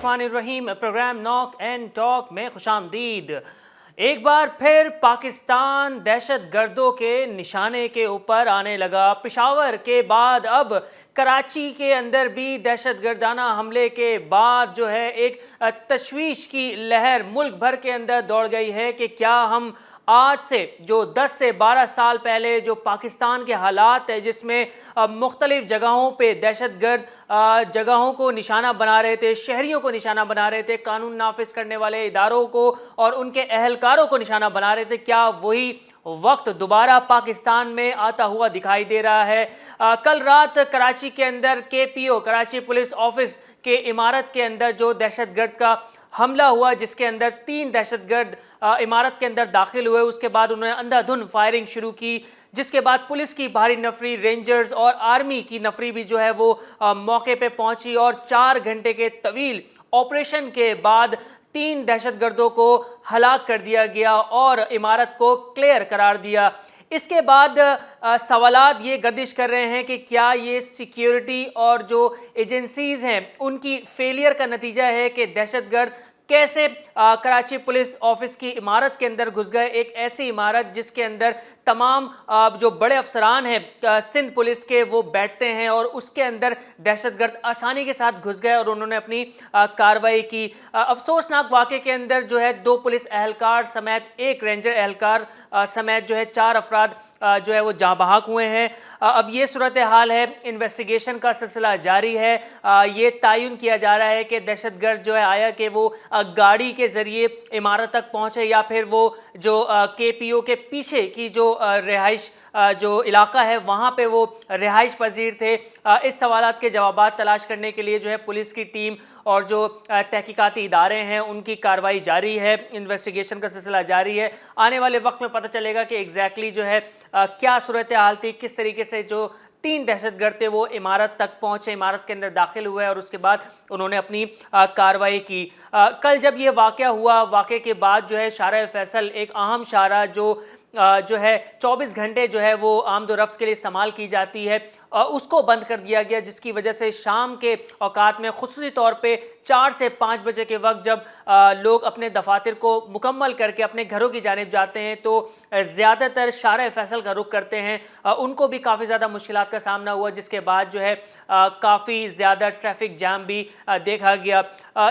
बिस्मिल्लाहिर्रहमानिर्रहीम। Programme knock and talk में खुशामदीद। एक बार फिर पाकिस्तान दहशत गर्दों के निशाने के ऊपर आने लगा। पेशावर के बाद अब कराची के अंदर भी दहशत गर्दाना हमले के बाद जो है एक तशवीश की लहर मुल्क भर के अंदर दौड़ गई है कि क्या हम आज से जो 10 से 12 साल पहले जो पाकिस्तान के हालात है जिसमें मुख्तलिफ जगहों पे दहशतगर्द जगहों को निशाना बना रहे थे, शहरियों को निशाना बना रहे थे, कानून नाफिज करने वाले इदारों को और उनके अहलकारों को निशाना बना रहे थे, क्या वही वक्त दोबारा पाकिस्तान में आता हुआ दिखाई दे रहा है? कल रात कराची के अंदर KPO कराची पुलिस ऑफिस के इमारत के अंदर जो दहशतगर्द का हमला हुआ, जिसके अंदर 3 दहशतगर्द इमारत के अंदर दाखिल हुए। उसके बाद उन्होंने अंधाधुंध फायरिंग शुरू की, जिसके बाद पुलिस की भारी नफरी, रेंजर्स और आर्मी की नफरी भी जो है वो मौके पे पहुंची और 4 घंटे के तवील ऑपरेशन के बाद 3 दहशतगर्दों को हलाक कर दिया गया और इमारत को क्लियर करार दिया। इसके बाद सवालात ये गर्दिश कर रहे हैं कि क्या ये सिक्योरिटी और जो एजेंसीज़ हैं उनकी फेलियर का नतीजा है कि दहशतगर्द कैसे कराची पुलिस ऑफिस की इमारत के अंदर घुस गए। एक ऐसी इमारत जिसके अंदर तमाम जो बड़े अफसरान हैं सिंध पुलिस के वो बैठते हैं और उसके अंदर दहशतगर्द आसानी के साथ घुस गए और उन्होंने अपनी कार्रवाई की। अफसोसनाक वाक़े के अंदर जो है 2 पुलिस एहलकार समेत 1 रेंजर एहलकार समेत जो है 4 अफराद जो है वो जाँ बहक हुए हैं। अब ये सूरत हाल है, इन्वेस्टिगेशन का सिलसिला जारी है। ये तयन किया जा रहा है कि दहशतगर्द जो है आया कि वो गाड़ी के ज़रिए इमारत तक पहुँचे या फिर वो जो KPO के पीछे की जो रिहाइश जो इलाका है वहाँ पे वो रिहाइश पजीर थे। इस सवालात के जवाबात तलाश करने के लिए जो है पुलिस की टीम और जो तहकीकाती इदारे हैं उनकी कार्रवाई जारी है, इन्वेस्टिगेशन का सिलसिला जारी है। आने वाले वक्त में पता चलेगा कि एग्जैक्टली जो है क्या सूरत हाल थी, किस तरीके से जो 3 दहशतगर्द थे वो इमारत तक पहुँचे, इमारत के अंदर दाखिल हुए और उसके बाद उन्होंने अपनी कार्रवाई की। कल जब ये वाक़या हुआ, वाक़े के बाद जो है शारा फैसल एक अहम शारा जो है 24 घंटे जो है वो आमदोरफ्त के लिए इस्तेमाल की जाती है, उसको बंद कर दिया गया, जिसकी वजह से शाम के औकात में खुसूसी तौर पे 4 से 5 बजे के वक्त जब लोग अपने दफातर को मुकम्मल करके अपने घरों की जानिब जाते हैं तो ज़्यादातर शारा फैसल का रुख करते हैं। उनको भी काफ़ी ज़्यादा मुश्किलात का सामना हुआ, जिसके बाद जो है काफ़ी ज़्यादा ट्रैफिक जाम भी देखा गया।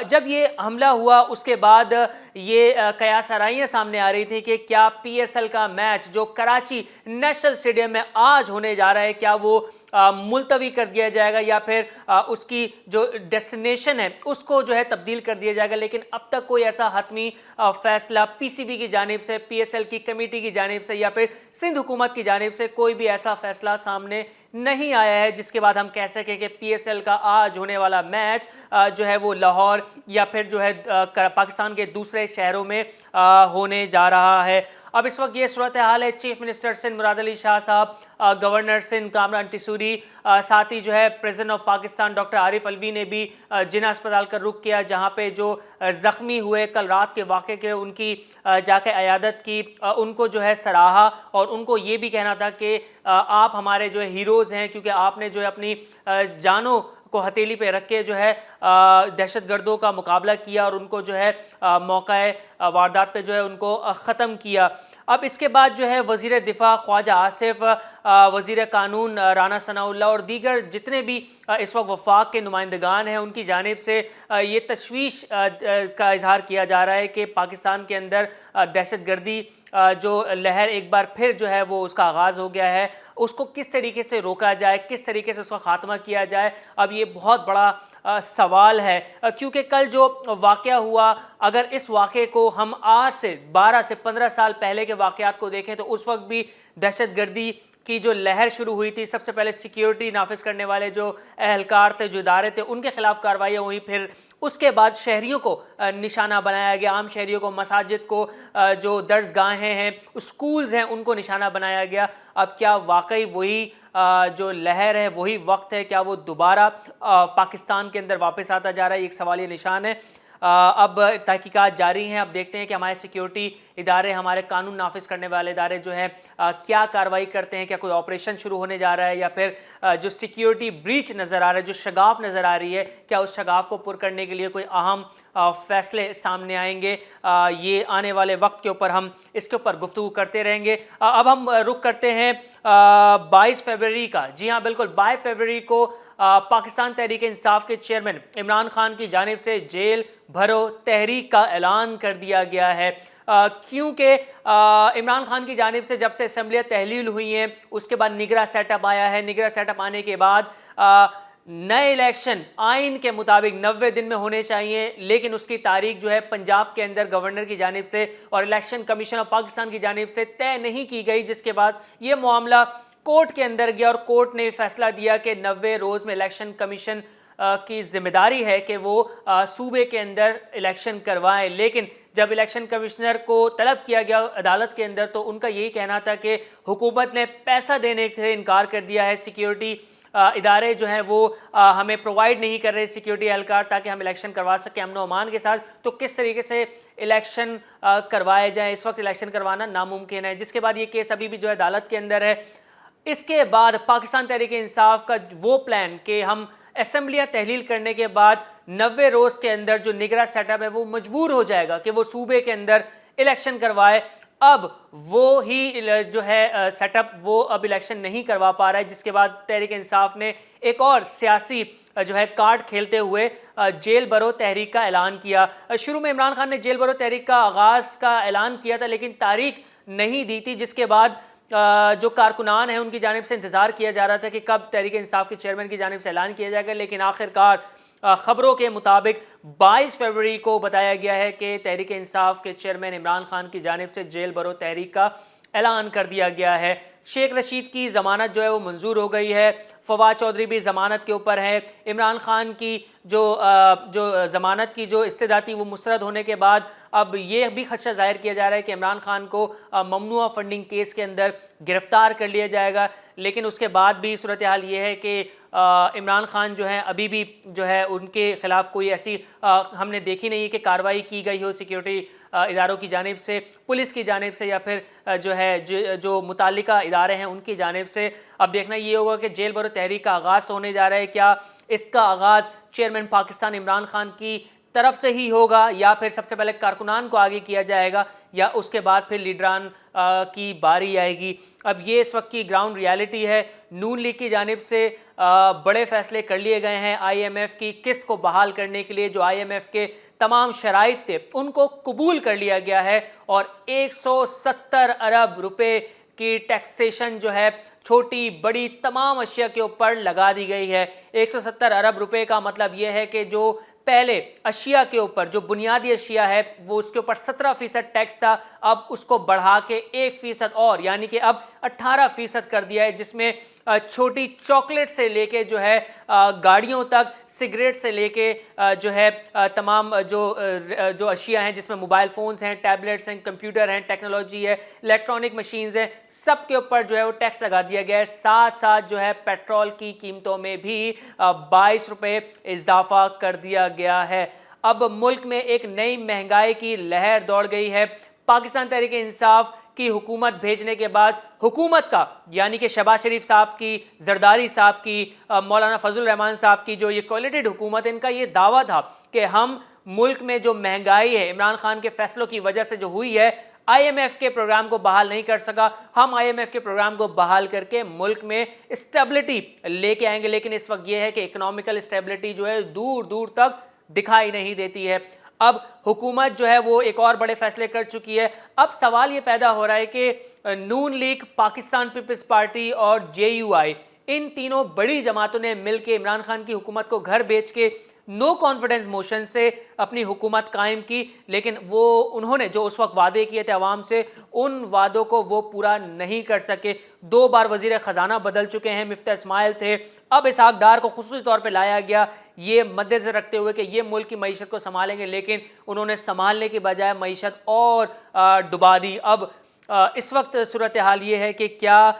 जब ये हमला हुआ उसके बाद ये कयास आराइयाँ सामने आ रही थी कि क्या PSL का मैच जो कराची नेशनल स्टेडियम में आज होने जा रहा है, क्या वो मुलतवी कर दिया जाएगा या फिर उसकी जो डेस्टिनेशन है उसको जो है तब्दील कर दिया जाएगा। लेकिन अब तक कोई ऐसा हतमी फैसला PCB की जानिब से, PSL की कमेटी की जानिब से या फिर सिंध हुकूमत की जानिब से कोई भी ऐसा फैसला सामने नहीं आया है जिसके बाद हम कह सकें कि PSL का आज होने वाला मैच जो है वो लाहौर या फिर जो है पाकिस्तान के दूसरे शहरों में होने जा रहा है। अब इस वक्त ये सूरत हाल है। चीफ मिनिस्टर सिंध मुराद अली शाह साहब, गवर्नर सिंध कामरान टिसूरी, साथ ही जो है president of Pakistan doctor Arif Alvi ने भी जिना अस्पताल का रुख किया, जहाँ पे जो ज़ख्मी हुए कल रात के वाक़े के उनकी जाके अयादत की, उनको जो है सराहा और उनको ये भी कहना था कि आप हमारे जो है हीरोज़ हैं, क्योंकि आपने जो है अपनी जानों को हथेली पे रख के जो है दहशतगर्दों का मुकाबला किया और उनको जो है मौक़े वारदात पे जो है उनको ख़त्म किया। अब इसके बाद जो है वज़ीर दिफ़ा ख्वाजा आसिफ, वज़ीर कानून राना सनाउल्लाह और दीगर जितने भी इस वक्त वफाक के नुमाइंदगान हैं उनकी जानिब से ये तशवीश का इजहार किया जा रहा है कि पाकिस्तान के अंदर दहशतगर्दी जो लहर एक बार फिर जो है वो उसका आगाज़ हो गया है, उसको किस तरीके से रोका जाए, किस तरीके से उसका ख़ात्मा किया जाए, अब ये बहुत बड़ा सवाल है। क्योंकि कल जो वाक़या हुआ, अगर इस वाक़े को हम आज से 12 से 15 साल पहले के वाक़यात को देखें तो उस वक्त भी दहशतगर्दी की जो लहर शुरू हुई थी, सबसे पहले सिक्योरिटी नाफिज करने वाले जो एहलकार थे, जो इदारे थे, उनके खिलाफ कार्रवाइयाँ हुई। फिर उसके बाद शहरियों को निशाना बनाया गया, आम शहरियों को, मसाजिद को, जो दर्सगाहें हैं, स्कूल्स हैं, उनको निशाना बनाया गया। अब क्या वाकई वही जो लहर है, वही वक्त है, क्या वो दोबारा पाकिस्तान के अंदर वापस आता जा रहा है? एक सवाल ये निशान है। اب تحقیقات جاری ہیں. اب دیکھتے ہیں کہ ہمارے سیکیورٹی ادارے, ہمارے قانون نافذ کرنے والے ادارے جو ہیں کیا کارروائی کرتے ہیں. کیا کوئی آپریشن شروع ہونے جا رہا ہے, یا پھر جو سیکیورٹی بریچ نظر آ رہا ہے, جو شگاف نظر آ رہی ہے, کیا اس شگاف کو پر کرنے کے لیے کوئی اہم فیصلے سامنے آئیں گے. یہ آنے والے وقت کے اوپر ہم اس کے اوپر گفتگو کرتے رہیں گے. اب ہم رخ کرتے ہیں 22 فروری کا. جی ہاں بالکل, 22 فروری کو پاکستان تحریک انصاف کے چیئرمین عمران خان کی جانب سے جیل بھرو تحریک کا اعلان کر دیا گیا ہے. کیونکہ عمران خان کی جانب سے جب سے اسمبلیاں تحلیل ہوئی ہیں اس کے بعد نگراں سیٹ اپ آیا ہے. نگراں سیٹ اپ آنے کے بعد نئے الیکشن آئین کے مطابق 90 دن میں ہونے چاہیے, لیکن اس کی تاریخ جو ہے پنجاب کے اندر گورنر کی جانب سے اور الیکشن کمیشن آف پاکستان کی جانب سے طے نہیں کی گئی, جس کے بعد یہ معاملہ کورٹ کے اندر گیا اور کورٹ نے فیصلہ دیا کہ 90 روز میں الیکشن کمیشن کی ذمہ داری ہے کہ وہ صوبے کے اندر الیکشن کروائے. لیکن جب الیکشن کمشنر کو طلب کیا گیا عدالت کے اندر تو ان کا یہی کہنا تھا کہ حکومت نے پیسہ دینے سے انکار کر دیا ہے, سیکیورٹی ادارے جو ہیں وہ ہمیں پرووائڈ نہیں کر رہے سیکیورٹی اہلکار تاکہ ہم الیکشن کروا سکیں امن و امان کے ساتھ. تو کس طریقے سے الیکشن کروائے جائیں, اس وقت الیکشن کروانا ناممکن ہے, جس کے بعد یہ کیس ابھی بھی جو ہے عدالت کے اندر ہے. اس کے بعد پاکستان تحریک انصاف کا وہ پلان کہ ہم اسمبلیاں تحلیل کرنے کے بعد 90 روز کے اندر جو نگراں سیٹ اپ ہے وہ مجبور ہو جائے گا کہ وہ صوبے کے اندر الیکشن کروائے. اب وہی جو ہے سیٹ اپ وہ اب الیکشن نہیں کروا پا رہا ہے, جس کے بعد تحریک انصاف نے ایک اور سیاسی جو ہے کارڈ کھیلتے ہوئے جیل برو تحریک کا اعلان کیا. شروع میں عمران خان نے جیل برو تحریک کا آغاز کا اعلان کیا تھا لیکن تاریخ نہیں دی تھی, جس کے بعد جو کارکنان ہیں ان کی جانب سے انتظار کیا جا رہا تھا کہ کب تحریک انصاف کے چیئرمین کی جانب سے اعلان کیا جائے گا. لیکن آخرکار خبروں کے مطابق 22 فروری کو بتایا گیا ہے کہ تحریک انصاف کے چیئرمین عمران خان کی جانب سے جیل برو تحریک کا اعلان کر دیا گیا ہے. شیخ رشید کی ضمانت جو ہے وہ منظور ہو گئی ہے, فواد چودھری بھی ضمانت کے اوپر ہے. عمران خان کی جو ضمانت کی جو استدعا تھی وہ مسترد ہونے کے بعد اب یہ بھی خدشہ ظاہر کیا جا رہا ہے کہ عمران خان کو ممنوعہ فنڈنگ کیس کے اندر گرفتار کر لیا جائے گا. لیکن اس کے بعد بھی صورتحال یہ ہے کہ عمران خان جو ہیں ابھی بھی جو ہے ان کے خلاف کوئی ایسی ہم نے دیکھی نہیں کہ کارروائی کی گئی ہو سیکیورٹی اداروں کی جانب سے, پولیس کی جانب سے یا پھر جو ہے جو متعلقہ ادارے ہیں ان کی جانب سے. اب دیکھنا یہ ہوگا کہ جیل برو تحریک کا آغاز تو ہونے جا رہا ہے, کیا اس کا آغاز چیئرمین پاکستان عمران خان کی طرف سے ہی ہوگا یا پھر سب سے پہلے کارکنان کو آگے کیا جائے گا یا اس کے بعد پھر لیڈران کی باری آئے گی. اب یہ اس وقت کی گراؤنڈ ریالٹی ہے. نون لیگ کی جانب سے بڑے فیصلے کر لیے گئے ہیں آئی ایم ایف کی قسط کو بحال کرنے کے لیے. جو آئی ایم ایف کے تمام شرائط تھے ان کو قبول کر لیا گیا ہے اور 170 ارب روپے کی ٹیکسیشن جو ہے چھوٹی بڑی تمام اشیاء کے اوپر لگا دی گئی ہے. 170 ارب روپے کا مطلب یہ ہے کہ جو پہلے اشیاء کے اوپر جو بنیادی اشیاء ہے وہ اس کے اوپر 17% ٹیکس تھا, اب اس کو بڑھا کے 1% اور یعنی کہ اب 18% کر دیا ہے, جس میں چھوٹی چاکلیٹ سے لے کے جو ہے گاڑیوں تک, سگریٹ سے لے کے جو ہے تمام جو اشیاء ہیں جس میں موبائل فونز ہیں, ٹیبلیٹس ہیں, کمپیوٹر ہیں, ٹیکنالوجی ہے, الیکٹرانک مشینز ہیں, سب کے اوپر جو ہے وہ ٹیکس لگا دیا گیا ہے. ساتھ ساتھ جو ہے پیٹرول کی قیمتوں میں بھی 22 روپے اضافہ کر دیا گیا ہے. اب ملک میں ایک نئی مہنگائی کی لہر دوڑ گئی ہے. پاکستان تحریک انصاف کی حکومت بھیجنے کے بعد حکومت کا یعنی کہ شہباز شریف صاحب کی, زرداری صاحب کی, مولانا فضل الرحمان صاحب کی جو یہ کولیٹڈ حکومت, ان کا یہ دعویٰ تھا کہ ہم ملک میں جو مہنگائی ہے عمران خان کے فیصلوں کی وجہ سے جو ہوئی ہے, آئی ایم ایف کے پروگرام کو بحال نہیں کر سکا, ہم آئی ایم ایف کے پروگرام کو بحال کر کے ملک میں اسٹیبلٹی لے کے آئیں گے. لیکن اس وقت یہ ہے کہ اکنامیکل اسٹیبلٹی جو ہے دور دور تک دکھائی نہیں دیتی ہے. اب حکومت جو ہے وہ ایک اور بڑے فیصلے کر چکی ہے. اب سوال یہ پیدا ہو رہا ہے کہ نون لیگ, پاکستان پیپلز پارٹی اور جے یو آئی, ان تینوں بڑی جماعتوں نے مل کے عمران خان کی حکومت کو گھر بیچ کے نو کانفیڈنس موشن سے اپنی حکومت قائم کی. لیکن وہ انہوں نے جو اس وقت وعدے کیے تھے عوام سے, ان وعدوں کو وہ پورا نہیں کر سکے. 2 بار وزیر خزانہ بدل چکے ہیں, مفتاح اسماعیل تھے, اب اسحاق ڈار کو خصوصی طور پہ لایا گیا یہ مد نظر رکھتے ہوئے کہ یہ ملک کی معیشت کو سنبھالیں گے, لیکن انہوں نے سنبھالنے کی بجائے معیشت اور ڈبا دی. اب اس وقت صورتحال یہ ہے کہ کیا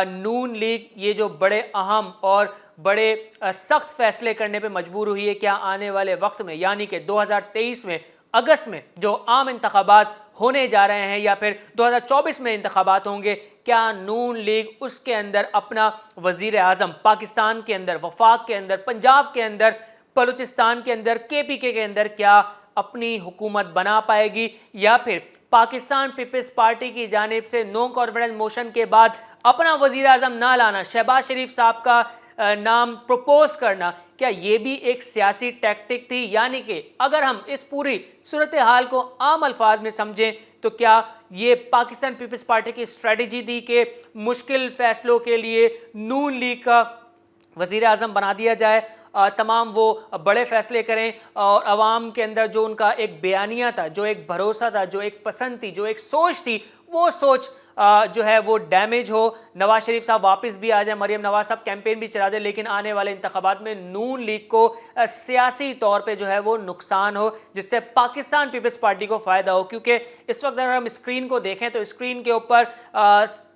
نون لیگ یہ جو بڑے اہم اور बड़े सख्त फैसले करने पे मजबूर हुई है। क्या आने वाले वक्त में यानी कि 2023 में अगस्त में जो आम इंतखाबात होने जा रहे हैं या फिर 2024 में इंतखाबात होंगे, क्या नून लीग उसके अंदर अपना वजीर आज़म पाकिस्तान के अंदर, वफाक के अंदर, पंजाब के अंदर, बलूचिस्तान के अंदर, KPK के अंदर क्या अपनी हुकूमत बना पाएगी, या फिर पाकिस्तान पीपल्स पार्टी की जानिब से नो कॉन्फिडेंस मोशन के बाद अपना वजीर आज़म ना लाना, शहबाज शरीफ साहब का नाम प्रपोज करना, क्या ये भी एक सियासी टैक्टिक थी? यानी कि अगर हम इस पूरी सूरत हाल को आम अल्फाज में समझें तो क्या ये पाकिस्तान पीपल्स पार्टी की स्ट्रेटजी थी कि मुश्किल फैसलों के लिए नून लीग का वजीर आज़म बना दिया जाए, तमाम वो बड़े फैसले करें और अवाम के अंदर जो उनका एक बयानिया था, जो एक भरोसा था, जो एक पसंद थी, जो एक सोच थी, वो सोच जो है वो डैमेज हो, नवाज शरीफ साहब वापस भी आ जाए, मरियम नवाज साहब कैंपेन भी चला दे, लेकिन आने वाले इंतखाबात में नून लीग को सियासी तौर पे जो है वो नुकसान हो, जिससे पाकिस्तान पीपल्स पार्टी को फ़ायदा हो। क्योंकि इस वक्त अगर हम स्क्रीन को देखें तो स्क्रीन के ऊपर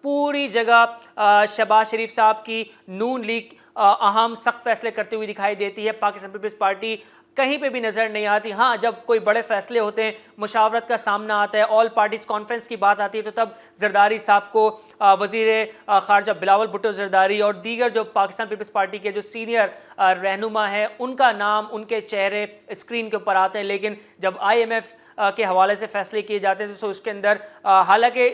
पूरी जगह शहबाज शरीफ साहब की नून लीग अहम सख्त फैसले करते हुए दिखाई देती है, पाकिस्तान पीपल्स पार्टी कहीं पे भी नज़र नहीं आती। हाँ, जब कोई बड़े फैसले होते हैं, मुशावरत का सामना आता है, ऑल पार्टीज कॉन्फ्रेंस की बात आती है, तो तब जरदारी साहब को वज़ीर ख़ारजा बिलावल भुट्टो जरदारी और दीगर जो पाकिस्तान पीपल्स पार्टी के जो सीनियर रहनुमा हैं उनका नाम, उनके चेहरे स्क्रीन के ऊपर आते हैं। लेकिन जब IMF के हवाले से फैसले किए जाते हैं तो उसके अंदर हालांकि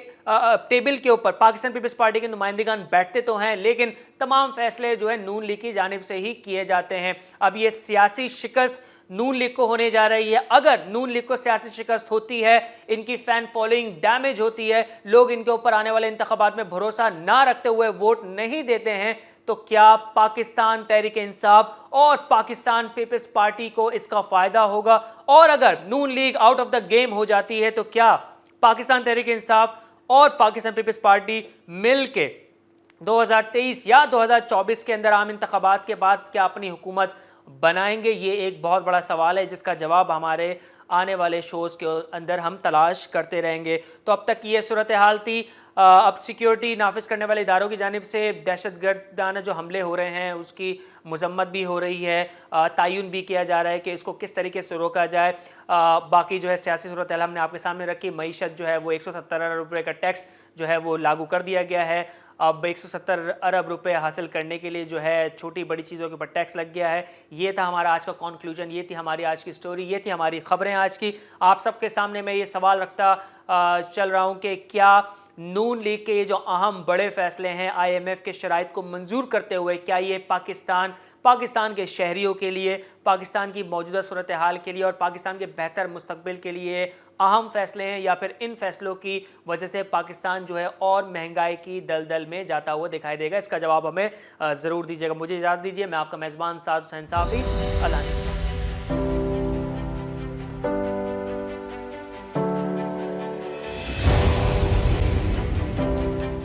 टेबल के ऊपर पाकिस्तान पीपल्स पार्टी के नुमाइंदगान बैठते तो हैं, लेकिन तमाम फैसले जो है नून लीग की जानिब से ही किए जाते हैं। अब ये सियासी शिकस्त नून लीग को होने जा रही है। अगर नून लीग को सियासी शिकस्त होती है, इनकी फैन फॉलोइंग डैमेज होती है, लोग इनके ऊपर आने वाले इंतखाबात में भरोसा ना रखते हुए वोट नहीं देते हैं, तो क्या पाकिस्तान तहरीक इंसाफ और पाकिस्तान पीपल्स पार्टी को इसका फ़ायदा होगा? और अगर Noon league out of the game हो जाती है तो क्या पाकिस्तान तहरीक इंसाफ और पाकिस्तान पीपल्स पार्टी मिल के 2023 या 2024 के अंदर आम इंतखाबात के बाद क्या अपनी हुकूमत बनाएंगे? ये एक बहुत बड़ा सवाल है जिसका जवाब हमारे आने वाले शोज़ के अंदर हम तलाश करते रहेंगे। तो अब तक ये सूरत हाल थी। अब सिक्योरिटी नाफिज करने वाले इदारों की जानिब से दहशतगर्दाना जो हमले हो रहे हैं उसकी मजम्मत भी हो रही है, तयन भी किया जा रहा है कि इसको किस तरीके से रोका जाए। बाकी जो है सियासी सूरत हाल हमने आपके सामने रखी। मईशत जो है वो 170 अरब रुपये का टैक्स जो है वो लागू कर दिया गया है। अब 170 अरब रुपए हासिल करने के लिए जो है छोटी बड़ी चीज़ों के ऊपर टैक्स लग गया है। ये था हमारा आज का कॉन्क्लूजन, ये थी हमारी आज की स्टोरी, ये थी हमारी खबरें आज की। आप सबके सामने मैं ये सवाल रखता चल रहा हूँ कि क्या नून लीग के ये जो अहम बड़े फैसले हैं IMF के शराइत को मंजूर करते हुए, क्या ये पाकिस्तान के शहरियों के लिए, पाकिस्तान की मौजूदा सूरत हाल के लिए और पाकिस्तान के बेहतर मुस्तकबिल के लिए अहम फैसले हैं, या फिर इन फैसलों की वजह से पाकिस्तान जो है और महंगाई की दलदल में जाता हुआ दिखाई देगा? इसका जवाब हमें ज़रूर दीजिएगा। मुझे इजाज़त दीजिए, मैं आपका मेज़बान साद हुसैन साफ़ी। अल्लाह।